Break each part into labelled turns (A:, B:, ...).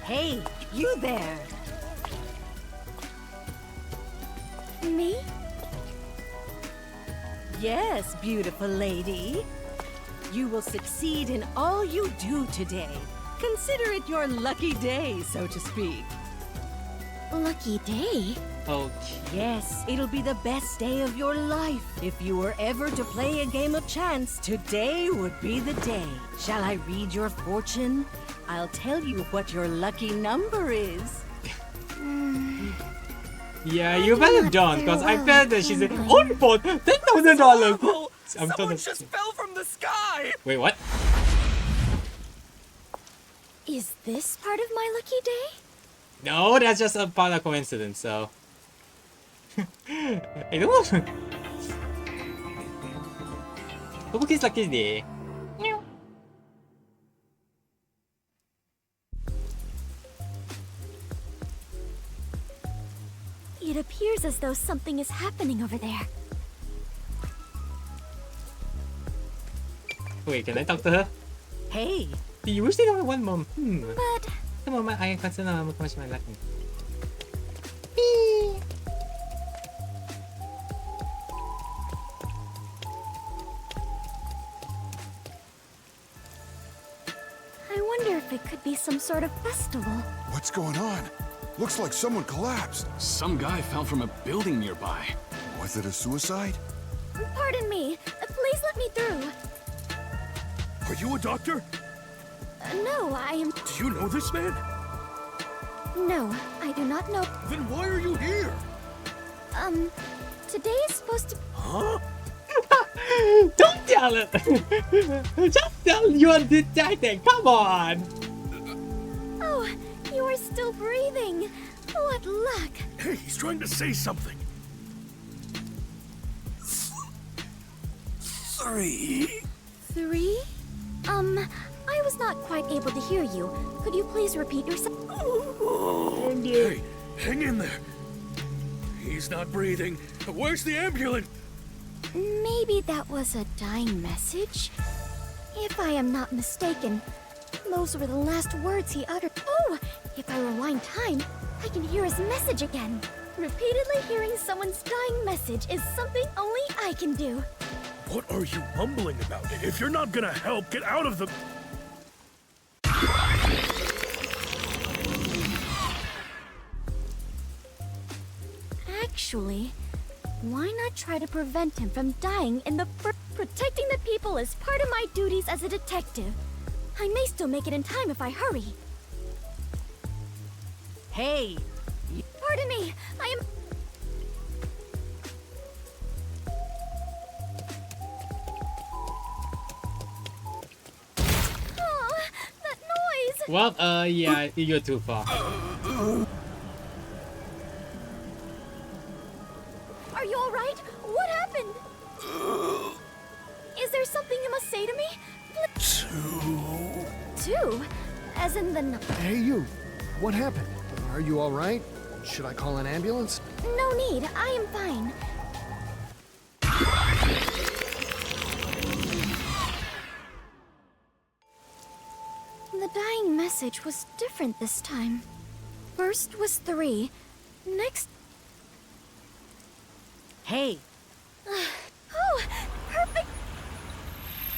A: Hey, you there!
B: Me?
A: Yes, beautiful lady. You will succeed in all you do today. Consider it your lucky day, so to speak.
B: Lucky day?
C: Okay.
A: Yes, it'll be the best day of your life. If you were ever to play a game of chance, today would be the day. Shall I read your fortune? I'll tell you what your lucky number is.
C: Yeah, you better don't, because I bet that she's only for $10,000.
D: Someone just fell from the sky!
C: Wait, what?
B: Is this part of my lucky day?
C: No, that's just a part of coincidence, so. I don't know. Fubuki's lucky day.
B: It appears as though something is happening over there.
C: Wait, can I talk to her?
A: Hey,
C: You wish they only one mom.
B: But
C: The moment I consider how much my lucky.
B: I wonder if it could be some sort of festival.
E: What's going on? Looks like someone collapsed.
D: Some guy fell from a building nearby.
E: Was it a suicide?
B: Pardon me. Please let me through.
D: Are you a doctor?
B: No, I am...
D: Do you know this man?
B: No, I do not know.
D: Then why are you here?
B: Today is supposed to...
D: Huh?
C: Don't tell it! Just tell you're detecting, come on!
B: Oh, you are still breathing. What luck.
D: Hey, he's trying to say something. 3.
B: 3? I was not quite able to hear you. Could you please repeat yourself?
D: Hey, hang in there. He's not breathing. Where's the ambulance?
B: Maybe that was a dying message? If I am not mistaken, those were the last words he uttered. Oh, if I rewind time, I can hear his message again. Repeatedly hearing someone's dying message is something only I can do.
D: What are you mumbling about? If you're not gonna help, get out of the...
B: Actually, why not try to prevent him from dying in the first... Protecting the people is part of my duties as a detective. I may still make it in time if I hurry.
A: hey,
B: Pardon me, I am... Oh, that noise!
C: Well, yeah, you're too far.
B: Are you alright? What happened? Is there something you must say to me? 2? As in the number?
F: Hey, you. What happened? Are you all right? Should I call an ambulance?
B: No need, I am fine. The dying message was different this time. First was 3. Next...
A: hey,
B: Oh, perfect!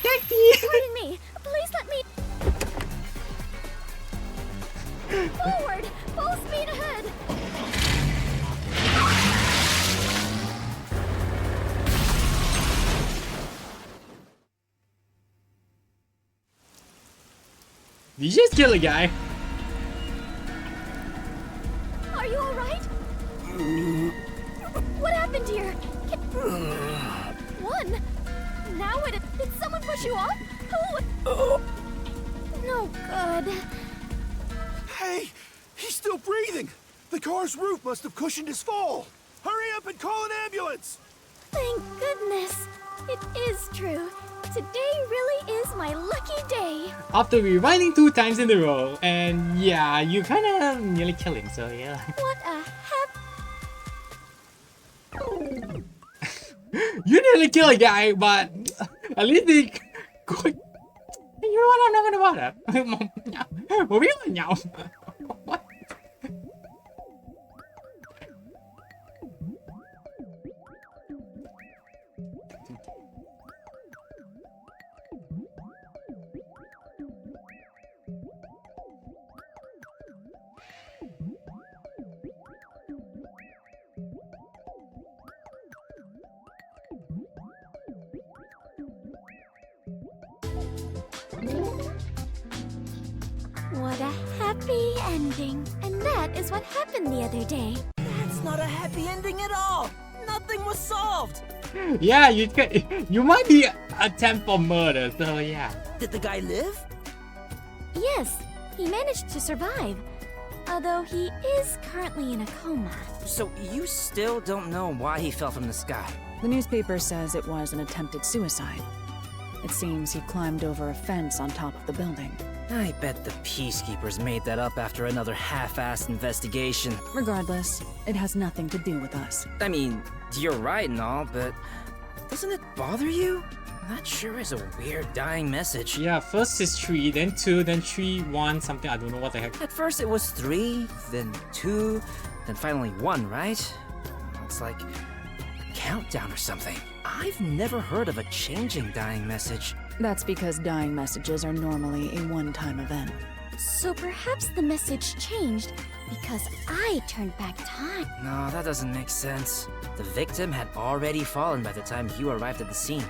B: Pardon me, please let me... Forward! Full speed ahead!
C: Did you just kill a guy?
B: Are you alright? What happened here? One? Now it... Did someone push you off? Who? No good.
E: Hey, he's still breathing. The car's roof must have cushioned his fall. Hurry up and call an ambulance.
B: Thank goodness. It is true. Today really is my lucky day.
C: After rewinding 2 times in a row, and yeah, you kinda nearly killed him, so yeah.
B: What a
C: You nearly killed a guy, but at least they could. You know what? I'm not gonna bother. Moving on now. What?
B: What a happy ending. And that is what happened the other day.
G: That's not a happy ending at all. Nothing was solved.
C: Yeah, you might be attempt for murder, so yeah.
G: Did the guy live?
B: Yes, he managed to survive. Although he is currently in a coma.
G: So you still don't know why he fell from the sky?
H: The newspaper says it was an attempted suicide. It seems he climbed over a fence on top of the building.
G: I bet the peacekeepers made that up after another half-assed investigation.
H: Regardless, it has nothing to do with us.
G: I mean, you're right and all, but doesn't it bother you? That sure is a weird dying message.
C: Yeah, first is 3, then 2, then 3, 1, something, I don't know what the heck.
G: At first it was 3, then 2, then finally 1, right? It's like a countdown or something. I've never heard of a changing dying message.
H: That's because dying messages are normally a one-time event.
B: So perhaps the message changed because I turned back time.
G: No, that doesn't make sense. The victim had already fallen by the time you arrived at the scene.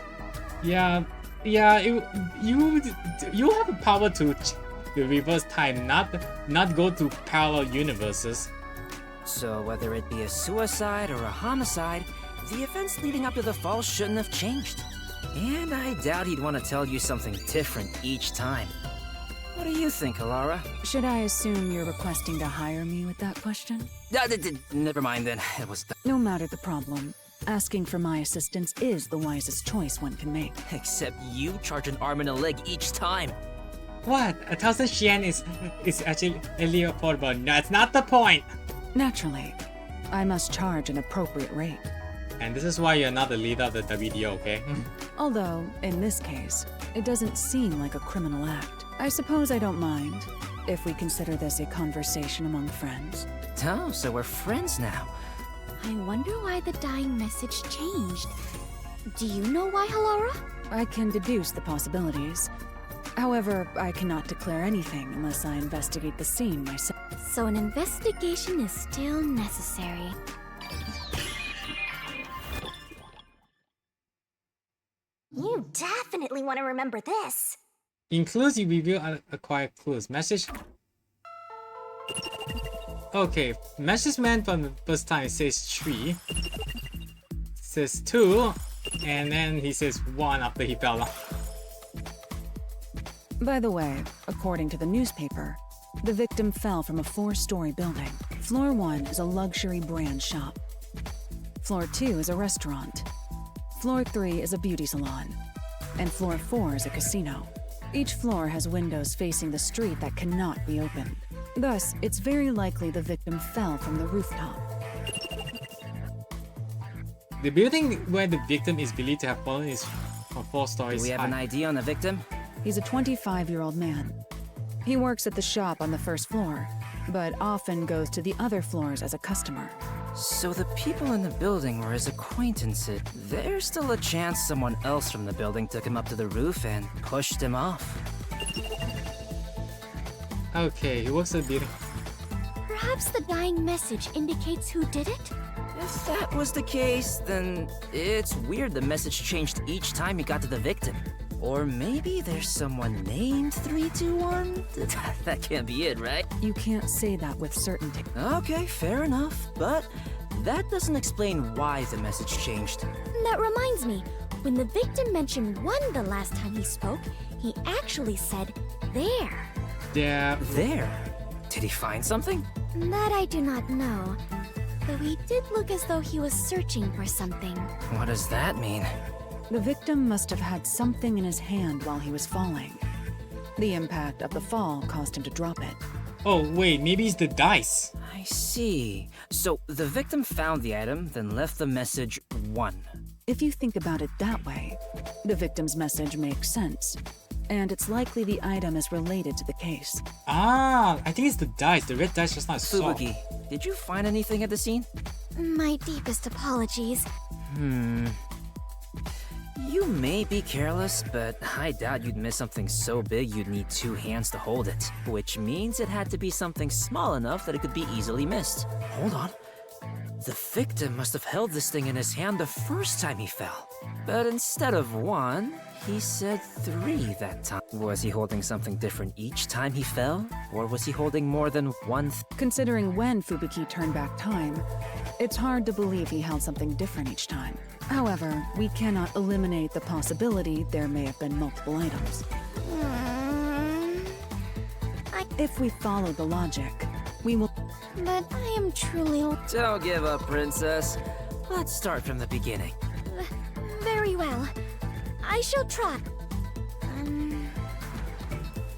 C: Yeah, you have the power to reverse time, not go to parallel universes.
G: So whether it be a suicide or a homicide, the events leading up to the fall shouldn't have changed. And I doubt he'd want to tell you something different each time. What do you think, Halara?
H: Should I assume you're requesting to hire me with that question?
G: Never mind then. It was...
H: No matter the problem, asking for my assistance is the wisest choice one can make.
G: Except you charge an arm and a leg each time.
C: What? 1,000 yen is actually affordable. No, it's not the point.
H: Naturally, I must charge an appropriate rate.
C: And this is why you're not the leader of the WDO, okay?
H: Although, in this case, it doesn't seem like a criminal act. I suppose I don't mind, if we consider this a conversation among friends.
G: Oh, so we're friends now.
B: I wonder why the dying message changed. Do you know why, Halara?
H: I can deduce the possibilities. However, I cannot declare anything unless I investigate the scene myself.
B: So an investigation is still necessary.
I: You definitely want to remember this.
C: Inclusive review acquire clues. Message. Okay, message meant for the first time it says 3. Says 2, and then he says 1 after he fell off.
H: By the way, according to the newspaper, the victim fell from a 4-story building. Floor 1 is a luxury brand shop. Floor 2 is a restaurant. Floor 3 is a beauty salon. And floor 4 is a casino. Each floor has windows facing the street that cannot be opened. Thus, it's very likely the victim fell from the rooftop.
C: The building where the victim is believed to have fallen is 4 stories
G: Do we have
C: high.
G: an idea on the victim?
H: He's a 25-year-old man. He works at the shop on the 1st floor, but often goes to the other floors as a customer.
G: So the people in the building were his acquaintances. There's still a chance someone else from the building took him up to the roof and pushed him off.
C: Okay, he works at the building.
B: Perhaps the dying message indicates who did it?
G: If that was the case, then it's weird the message changed each time he got to the victim. Or maybe there's someone named 321? That can't be it, right?
H: You can't say that with certainty.
G: Okay, fair enough. But that doesn't explain why the message changed.
B: That reminds me, when the victim mentioned 1 the last time he spoke, he actually said, there.
C: There.
G: There? Did he find something?
B: That I do not know. Though he did look as though he was searching for something.
G: What does that mean?
H: The victim must have had something in his hand while he was falling. The impact of the fall caused him to drop it.
C: Oh wait, maybe it's the dice.
G: I see. So the victim found the item, then left the message 1.
H: If you think about it that way, the victim's message makes sense. and it's likely the item is related to the case.
C: Ah, I think it's the dice. The red dice just not saw.
G: Fubuki, did you find anything at the scene?
B: My deepest apologies.
G: You may be careless, but I doubt you'd miss something so big you'd need 2 hands to hold it. Which means it had to be something small enough that it could be easily missed. Hold on. The victim must have held this thing in his hand the first time he fell. But instead of 1, he said 3 that time. Was he holding something different each time he fell? Or was he holding more than 1
H: Considering when Fubuki turned back time, it's hard to believe he held something different each time. However, we cannot eliminate the possibility there may have been multiple items. If we follow the logic, we will...
B: But I am truly...
G: Don't give up, princess. Let's start from the beginning.
B: Very well. I shall try.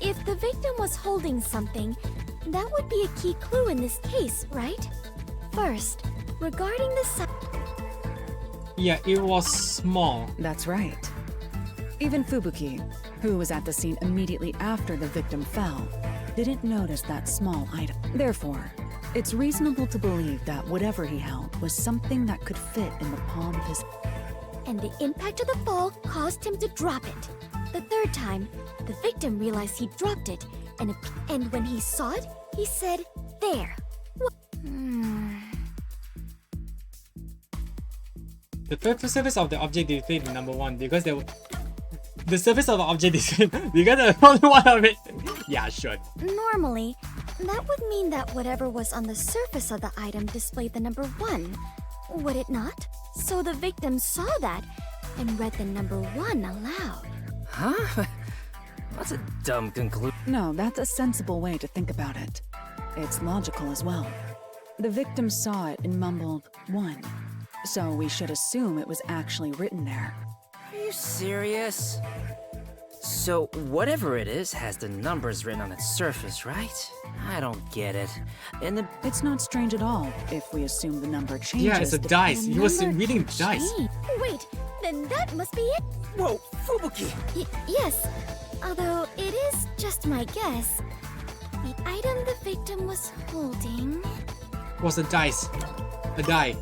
B: If the victim was holding something, that would be a key clue in this case, right? First, regarding the size...
C: Yeah, it was small.
H: That's right. Even Fubuki, who was at the scene immediately after the victim fell, didn't notice that small item. Therefore, it's reasonable to believe that whatever he held was something that could fit in the palm of his...
B: And the impact of the fall caused him to drop it. The third time, the victim realized he dropped it, and when he saw it, he said, "There."
C: The surface of the object displayed in number 1 because there the surface of the object displayed because there was only one of it. Yeah, sure.
B: Normally, that would mean that whatever was on the surface of the item displayed the number 1, would it not? So the victim saw that and read the number 1 aloud.
G: Huh? That's a dumb conclusion.
H: No, that's a sensible way to think about it. It's logical as well. The victim saw it and mumbled 1, so we should assume it was actually written there.
G: Are you serious? So whatever it is has the numbers written on its surface, right? I don't get it. And
H: It's not strange at all if we assume the number changes.
C: Yeah, it's a dice. He was reading dice.
B: Wait, then that must be it?
G: Whoa, Fubuki!
B: Yes, although it is just my guess. The item the victim was holding...
C: Was a dice. A die.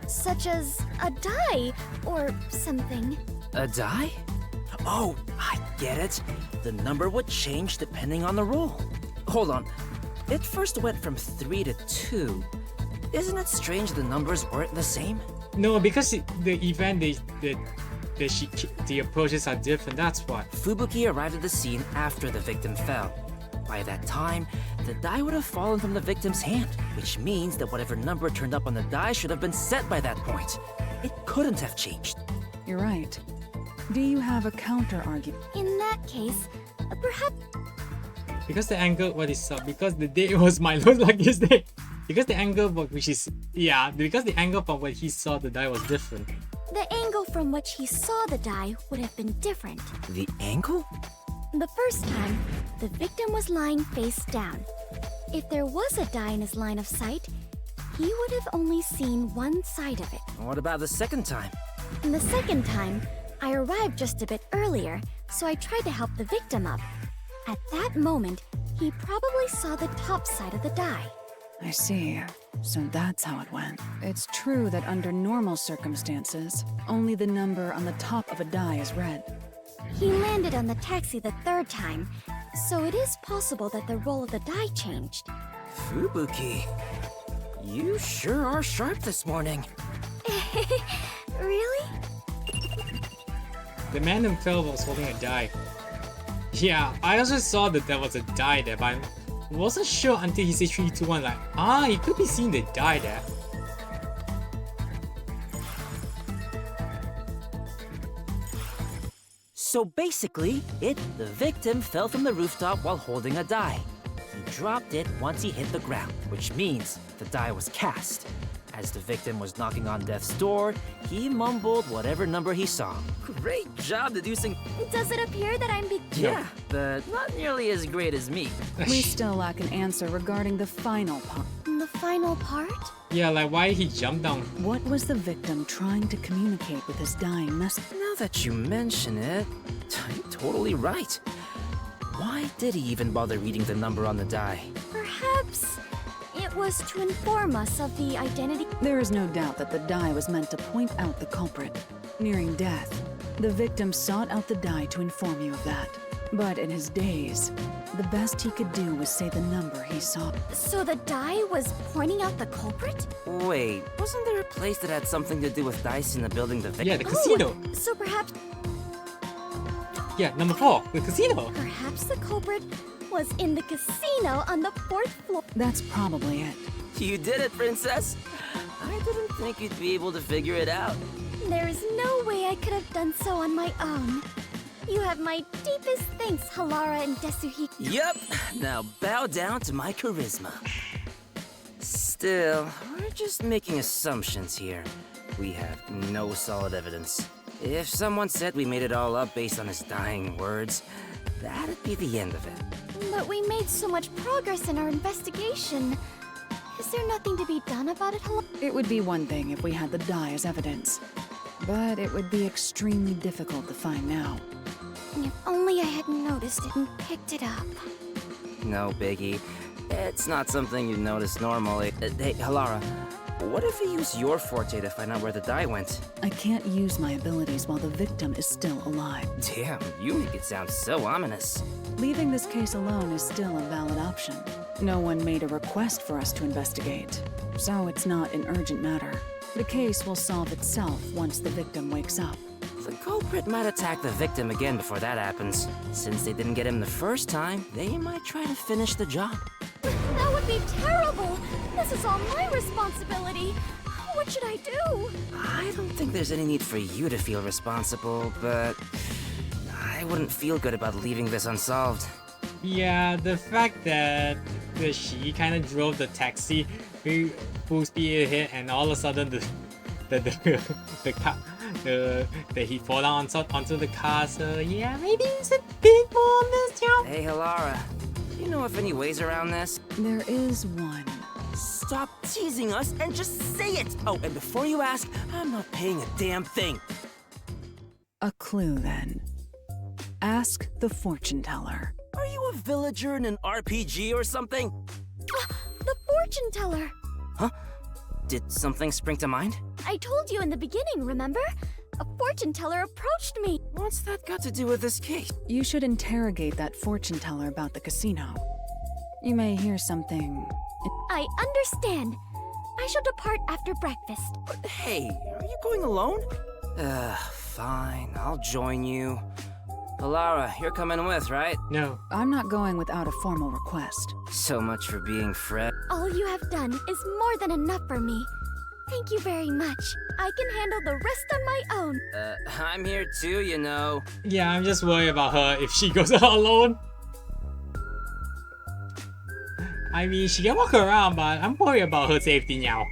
B: Such as a die, or something.
G: A die? Oh, I get it. The number would change depending on the roll. Hold on. It first went from 3 to 2. Isn't it strange the numbers weren't the same?
C: No, because the event the approaches are different. That's why.
G: Fubuki arrived at the scene after the victim fell. By that time, the die would have fallen from the victim's hand, which means that whatever number turned up on the die should have been set by that point. It couldn't have changed.
H: You're right. Do you have a counter-argument?
B: In that case, perhaps...
C: Because the angle, what is up? Because the day was my luckiest day. Because the angle, which is because the angle from what he saw the die was different.
B: The angle from which he saw the die would have been different.
G: The angle?
B: The first time, the victim was lying face down. If there was a die in his line of sight, he would have only seen one side of it.
G: What about the second time?
B: And the second time, I arrived just a bit earlier, so I tried to help the victim up. At that moment, he probably saw the top side of the die.
H: I see. So that's how it went. It's true that under normal circumstances, only the number on the top of a die is read.
B: He landed on the taxi the third time, so it is possible that the roll of the die changed.
G: Fubuki, you sure are sharp this morning.
B: Really?
C: The man who fell was holding a die. Yeah, I also saw that there was a die there, but I wasn't sure until he said 3, 2, 1. Like, you could be seeing the die there.
G: So basically, the victim fell from the rooftop while holding a die. He dropped it once he hit the ground, which means the die was cast. As the victim was knocking on death's door, he mumbled whatever number he saw. Great job deducing.
B: Does it appear that I'm
G: Yeah, but not nearly as great as me.
H: We still lack an answer regarding the final part.
B: The final part?
C: Yeah, like why he jumped down.
H: What was the victim trying to communicate with his dying message?
G: Now that you mention it, you're totally right. Why did he even bother reading the number on the die?
B: Perhaps it was to inform us of the identity.
H: There is no doubt that the die was meant to point out the culprit. Nearing death, the victim sought out the die to inform you of that. But in his daze, the best he could do was say the number he saw.
B: So the die was pointing out the culprit?
G: Wait, wasn't there a place that had something to do with dice in the building the victim?
C: Yeah, the casino.
B: Oh, so perhaps
C: Yeah, number 4, the casino.
B: perhaps the culprit was in the casino on the 4th floor.
H: That's probably it.
G: You did it, Princess! I didn't think you'd be able to figure it out.
B: There is no way I could have done so on my own. You have my deepest thanks, Halara and Desuhiko.
G: Yup! Now bow down to my charisma. Still, we're just making assumptions here. We have no solid evidence. If someone said we made it all up based on his dying words, that'd be the end of it.
B: But we made so much progress in our investigation. Is there nothing to be done about it, Halara?
H: It would be one thing if we had the die as evidence, but it would be extremely difficult to find now.
B: If only I had noticed it and picked it up.
G: No biggie. It's not something you'd notice normally. Hey, Halara, what if we use your forte to find out where the die went?
H: I can't use my abilities while the victim is still alive.
G: Damn, you make it sound so ominous.
H: Leaving this case alone is still a valid option. No one made a request for us to investigate, so it's not an urgent matter. The case will solve itself once the victim wakes up.
G: The culprit might attack the victim again before that happens. Since they didn't get him the first time, they might try to finish the job.
B: That would be terrible! This is all my responsibility! What should I do?
G: I don't think there's any need for you to feel responsible, but I wouldn't feel good about leaving this unsolved.
C: Yeah, the fact that she kind of drove the taxi full speed ahead, and all of a sudden the car, he fall down onto the car. So yeah, maybe it's a bit more mischief.
G: Hey, Halara, do you know of any ways around this?
H: There is one.
G: Stop teasing us and just say it! Oh, and before you ask, I'm not paying a damn thing.
H: A clue, then. Ask the fortune teller.
G: Are you a villager in an RPG or something?
B: The fortune teller!
G: Huh? Did something spring to mind?
B: I told you in the beginning, remember? A fortune teller approached me.
G: What's that got to do with this case?
H: You should interrogate that fortune teller about the casino. You may hear something.
B: I understand. I shall depart after breakfast.
G: But hey, are you going alone? Fine, I'll join you. Halara, you're coming with, right?
C: No.
H: I'm not going without a formal request.
G: So much for being Fred.
B: All you have done is more than enough for me. Thank you very much. I can handle the rest on my own.
G: I'm here too, you know.
C: Yeah, I'm just worried about her if she goes out alone. I mean, she can walk around, but I'm worried about her safety now.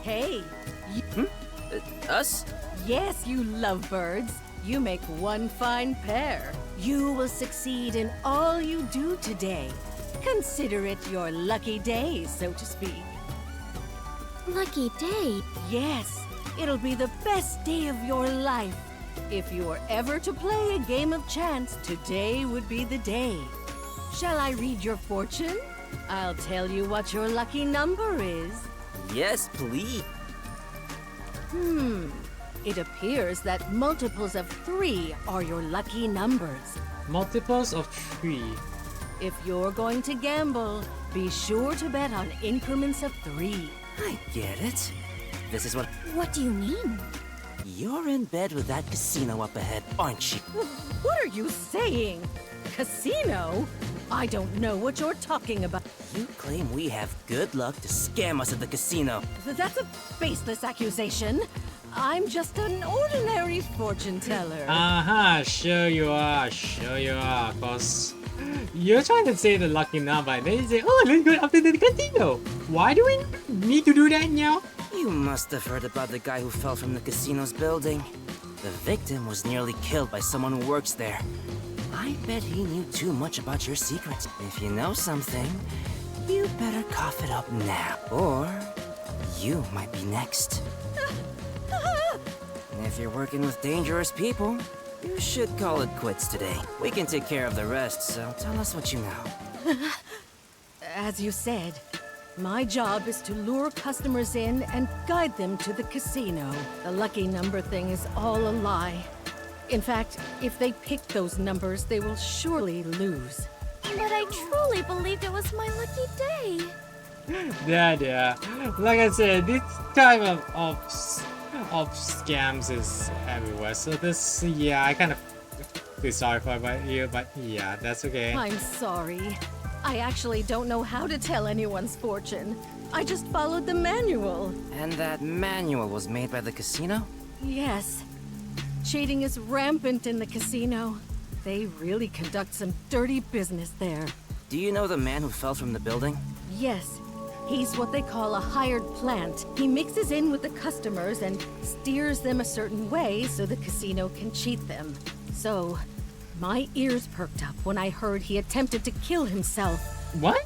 A: Hey,
G: Us?
A: yes, you lovebirds. You make one fine pair. You will succeed in all you do today. Consider it your lucky day, so to speak.
B: Lucky day.
A: Yes, it'll be the best day of your life. If you are ever to play a game of chance, today would be the day. Shall I read your fortune? I'll tell you what your lucky number is.
G: Yes, please.
A: It appears that multiples of 3 are your lucky numbers.
C: Multiples of 3.
A: If you're going to gamble, be sure to bet on increments of 3.
G: I get it. This is what...
B: What do you mean?
G: You're in bed with that casino up ahead, aren't you?
A: What are you saying? Casino? I don't know what you're talking about.
G: You claim we have good luck to scam us at the casino.
A: That's a baseless accusation. I'm just an ordinary fortune teller.
C: Sure you are, cause you're trying to say the lucky number and then you say, oh, let's go up to the casino. Why do we need to do that now?
G: You must have heard about the guy who fell from the casino's building. The victim was nearly killed by someone who works there. I bet he knew too much about your secrets. If you know something, you better cough it up now. Or you might be next. If you're working with dangerous people, you should call it quits today. We can take care of the rest, so tell us what you know.
A: As you said, my job is to lure customers in and guide them to the casino. The lucky number thing is all a lie. In fact, if they pick those numbers, they will surely lose.
B: But I truly believed it was my lucky day.
C: Yeah. Like I said, this type of scams is everywhere. So this, yeah, I kind of feel sorry for you, but yeah, that's okay.
A: I'm sorry. I actually don't know how to tell anyone's fortune. I just followed the manual.
G: And that manual was made by the casino?
A: Yes. Cheating is rampant in the casino. They really conduct some dirty business there.
G: Do you know the man who fell from the building?
A: Yes. He's what they call a hired plant. He mixes in with the customers and steers them a certain way so the casino can cheat them. So, my ears perked up when I heard he attempted to kill himself.
C: What?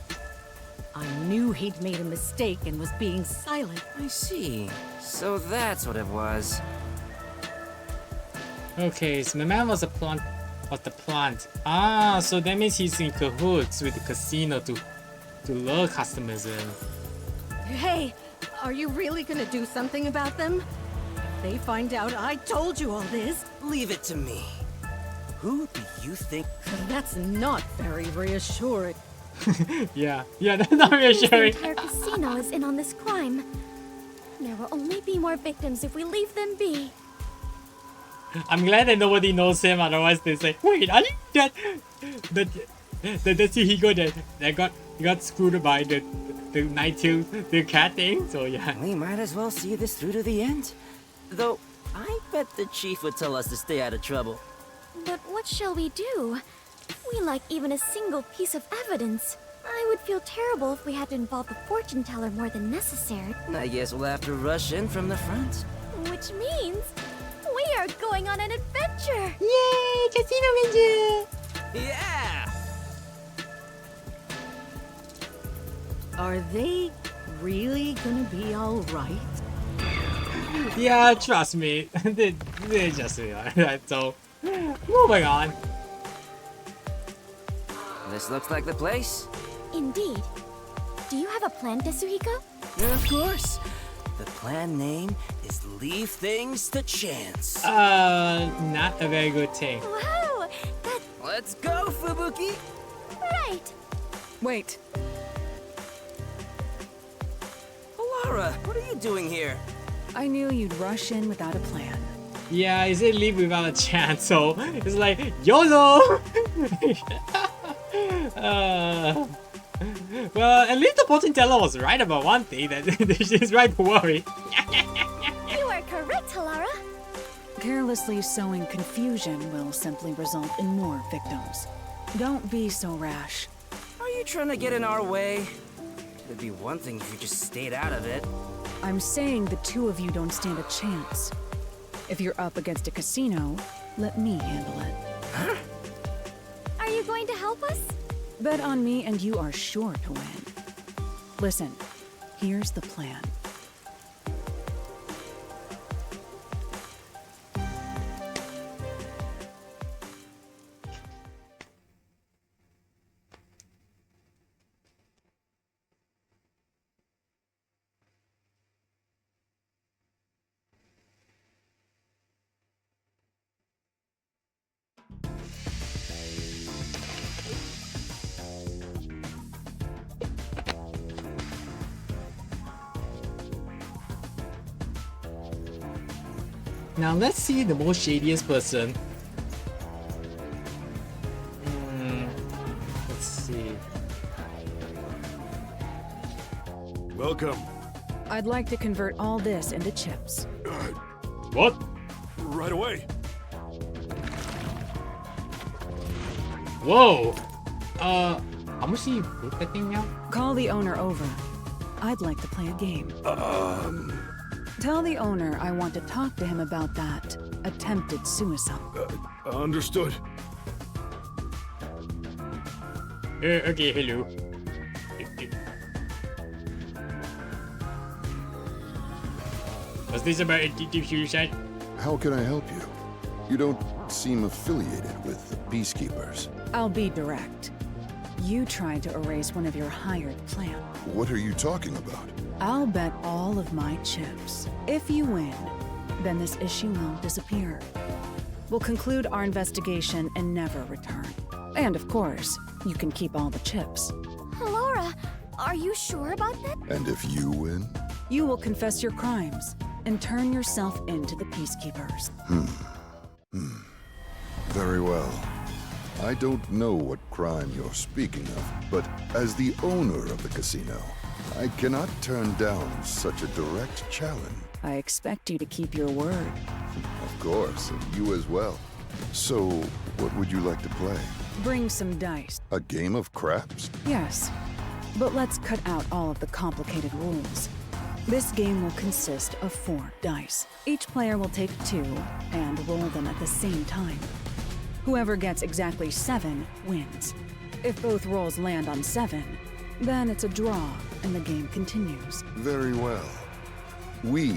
A: I knew he'd made a mistake and was being silent.
G: I see. So that's what it was.
C: Okay, so the man was the plant. Ah, so that means he's in cahoots with the casino to lure customers in.
A: Hey, are you really gonna do something about them? If they find out I told you all this,
G: Leave it to me. Who do you think?
A: that's not very reassuring.
C: Yeah, that's not reassuring.
B: The entire casino is in on this crime. There will only be more victims if we leave them be.
C: I'm glad that nobody knows him, otherwise they say, wait, are you that the Desuhiko that got screwed by the the cat thing? So yeah.
G: We might as well see this through to the end. Though, I bet the chief would tell us to stay out of trouble.
B: But what shall we do? We lack even a single piece of evidence. I would feel terrible if we had to involve the fortune teller more than necessary.
G: I guess we'll have to rush in from the front.
B: Which means we are going on an adventure!
A: Yay, casino adventure!
G: Yeah!
A: Are they really gonna be all right?
C: Yeah, trust me, they're just alright. So, moving on.
G: This looks like the place.
B: Indeed. Do you have a plan, Desuhiko?
G: Of course. The plan name is Leave Things to Chance.
C: Not a very good thing.
B: Wow! That's
G: Let's go, Fubuki!
B: right!
H: Wait,
G: Halara, what are you doing here?
H: I knew you'd rush in without a plan.
C: Yeah, he said leave without a chance, so it's like YOLO! Well, at least the fortune teller was right about one thing, that she's right to worry.
B: You are correct, Halara.
H: Carelessly sowing confusion will simply result in more victims. Don't be so rash.
G: Are you trying to get in our way? It'd be one thing if you just stayed out of it.
H: I'm saying the two of you don't stand a chance. If you're up against a casino, let me handle it.
G: Huh?
B: Are you going to help us?
H: Bet on me and you are sure to win. Listen, here's the plan.
C: Now let's see the most shadiest person. Let's see.
E: Welcome.
H: I'd like to convert all this into chips.
C: What?
E: Right away.
C: Whoa! How much do you put that thing now?
H: Call the owner over. I'd like to play a game. Tell the owner I want to talk to him about that attempted suicide.
D: Understood.
C: Okay, hello. Was this about attempted suicide?
J: How can I help you? You don't seem affiliated with the Peacekeepers.
H: I'll be direct. You tried to erase one of your hired plans.
J: What are you talking about?
H: I'll bet all of my chips. If you win, then this issue will disappear. We'll conclude our investigation and never return. And of course, you can keep all the chips.
B: Halara, are you sure about that?
J: And if you win?
H: You will confess your crimes and turn yourself into the Peacekeepers.
J: Very well. I don't know what crime you're speaking of, but as the owner of the casino, I cannot turn down such a direct challenge.
H: I expect you to keep your word.
J: Of course, and you as well. So, what would you like to play?
H: Bring some dice.
J: A game of craps?
H: Yes, but let's cut out all of the complicated rules. This game will consist of 4 dice. Each player will take 2 and roll them at the same time. Whoever gets exactly 7 wins. If both rolls land on 7, then it's a draw and the game continues.
J: Very well. We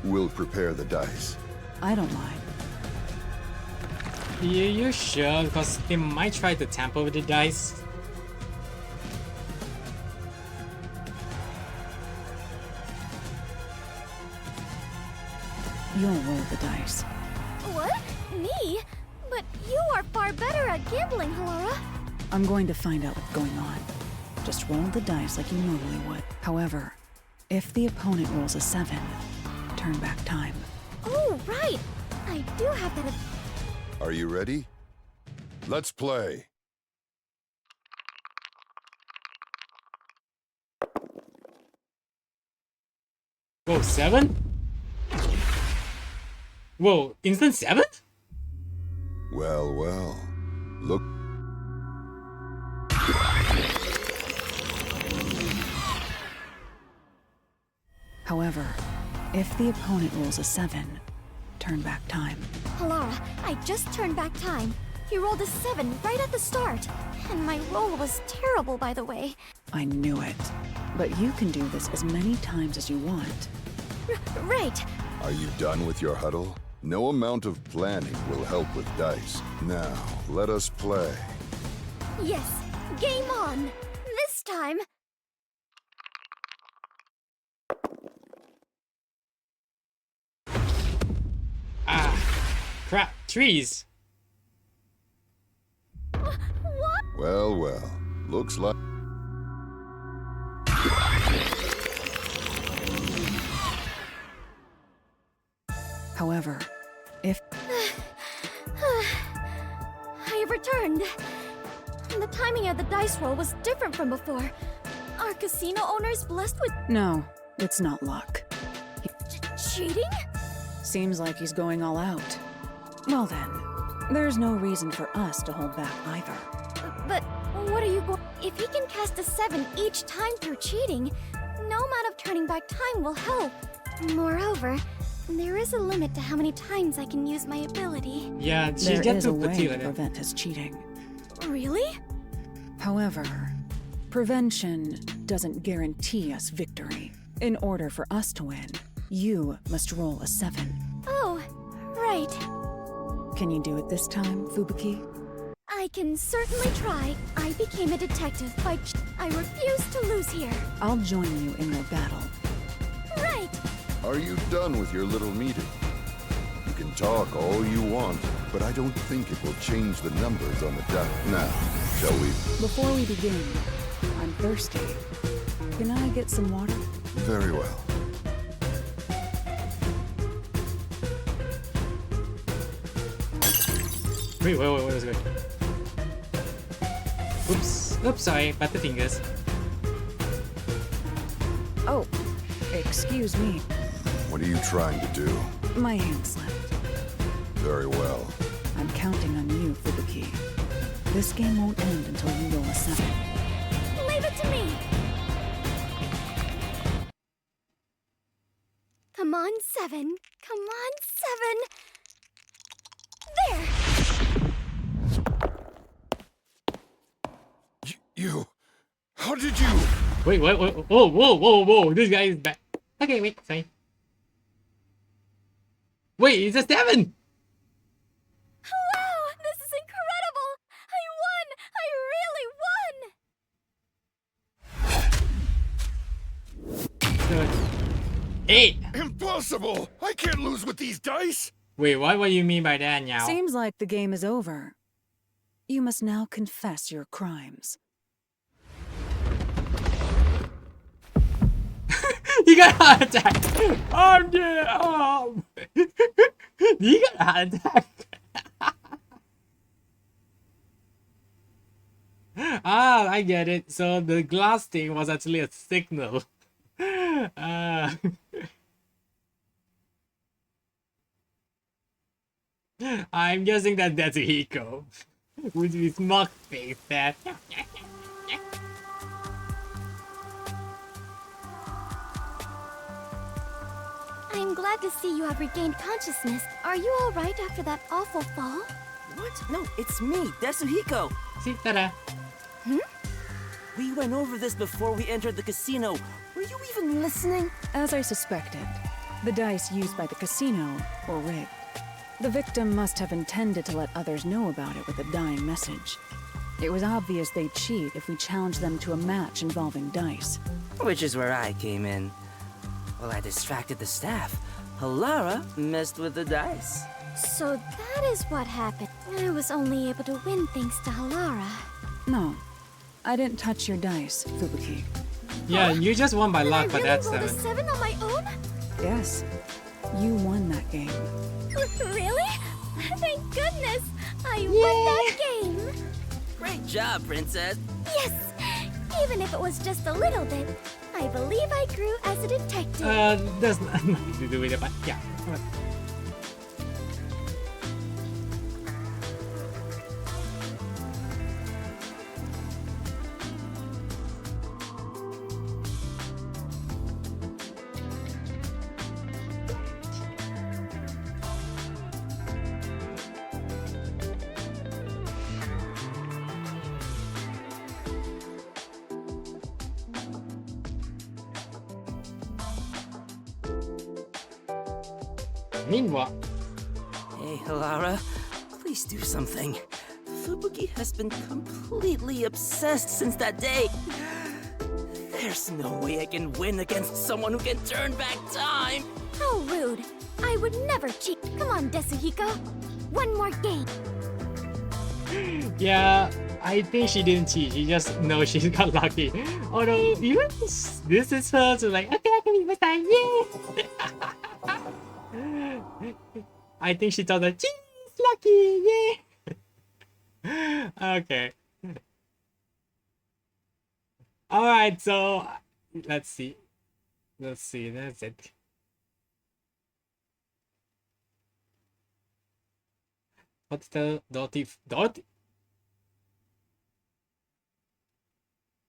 J: will prepare the dice.
H: I don't mind.
C: You sure? Because they might try to tamper with the dice.
H: You'll roll the dice.
B: What? Me? But you are far better at gambling, Halara.
H: I'm going to find out what's going on. Just roll the dice like you normally would. However, if the opponent rolls a 7, turn back time.
B: Oh, right. I do have that.
J: Are you ready? Let's play.
C: Whoa, 7? Whoa, instant 7?
J: Well, well. Look.
H: However, if the opponent rolls a 7, turn back time.
B: Halara, I just turned back time. He rolled a 7 right at the start. And my roll was terrible, by the way.
H: I knew it. But you can do this as many times as you want.
B: Right.
J: Are you done with your huddle? No amount of planning will help with dice. Now, let us play.
B: Yes. Game on. This time.
C: Ah, crap, trees.
B: What?
J: Well, well. Looks like...
H: However, if...
B: I have returned. The timing of the dice roll was different from before. Are casino owners blessed with
H: No, it's not luck.
B: cheating?
H: Seems like he's going all out. Well then, there's no reason for us to hold back either.
B: But what are you going... If he can cast a 7 each time through cheating, no amount of turning back time will help. Moreover, there is a limit to how many times I can use my ability.
C: Yeah, she
H: There
C: gets
H: is a
C: to
H: way
C: petite
H: to
C: like that.
H: prevent his cheating.
B: Really?
H: However, prevention doesn't guarantee us victory. In order for us to win, you must roll a 7.
B: Oh, right.
H: Can you do it this time, Fubuki?
B: I can certainly try. I became a detective by I refuse to lose here.
H: I'll join you in your battle.
B: Right.
J: Are you done with your little meeting? You can talk all you want, but I don't think it will change the numbers on the dice. Now, shall we?
H: Before we begin, I'm thirsty. Can I get some water?
J: Very well.
C: Wait, what was going? Oops, sorry, butterfingers.
H: Oh, excuse me.
J: What are you trying to do?
H: My hand slipped.
J: Very well.
H: I'm counting on you, Fubuki. This game won't end until you roll a 7.
B: Leave it to me. Come on, 7. Come on, 7. There!
E: You... How did you...
C: Wait, what? Whoa, whoa, whoa, whoa! This guy is back. Okay, wait, sorry. Wait, it's a 7!
B: Wow! This is incredible! I won! I really won!
C: 8!
E: Impossible! I can't lose with these dice!
C: Wait, what do you mean by that now?
H: Seems like the game is over. You must now confess your crimes.
C: He got a heart attack! I'm dead! Oh. He got a heart attack! Ah, I get it. So the glass thing was actually a signal. I'm guessing that that's Hiko. With his mock face there.
B: I'm glad to see you have regained consciousness. Are you alright after that awful fall?
G: What? No, it's me, Desuhiko.
C: See, ta-da.
G: We went over this before we entered the casino. Were you even listening?
H: As I suspected, the dice used by the casino were rigged. The victim must have intended to let others know about it with a dying message. It was obvious they'd cheat if we challenged them to a match involving dice.
G: Which is where I came in. While I distracted the staff, Halara messed with the dice.
B: So that is what happened. I was only able to win thanks to Halara.
H: No, I didn't touch your dice, Fubuki.
C: Yeah, you just won by luck, but
B: I really
C: that's
B: rolled a
C: 7.
B: 7 on my own?
H: Yes, you won that game.
B: Really? Thank goodness! I won that game!
G: Great job, Princess.
B: Yes! Even if it was just a little bit, I believe I grew as a detective.
C: There's nothing to do with it, but yeah. Meanwhile,
G: Hey, Halara, please do something. Fubuki has been completely obsessed since that day. There's no way I can win against someone who can turn back time.
B: How rude. I would never cheat. Come on, Desuhiko. One more game.
C: yeah, I think she didn't cheat. She just knows she got lucky. Although, even this is her, so like, okay, I can beat my time, yay! I think she thought that, geez, lucky, yay! Okay. Alright, so, let's see. Let's see, that's it. What's the Dotty?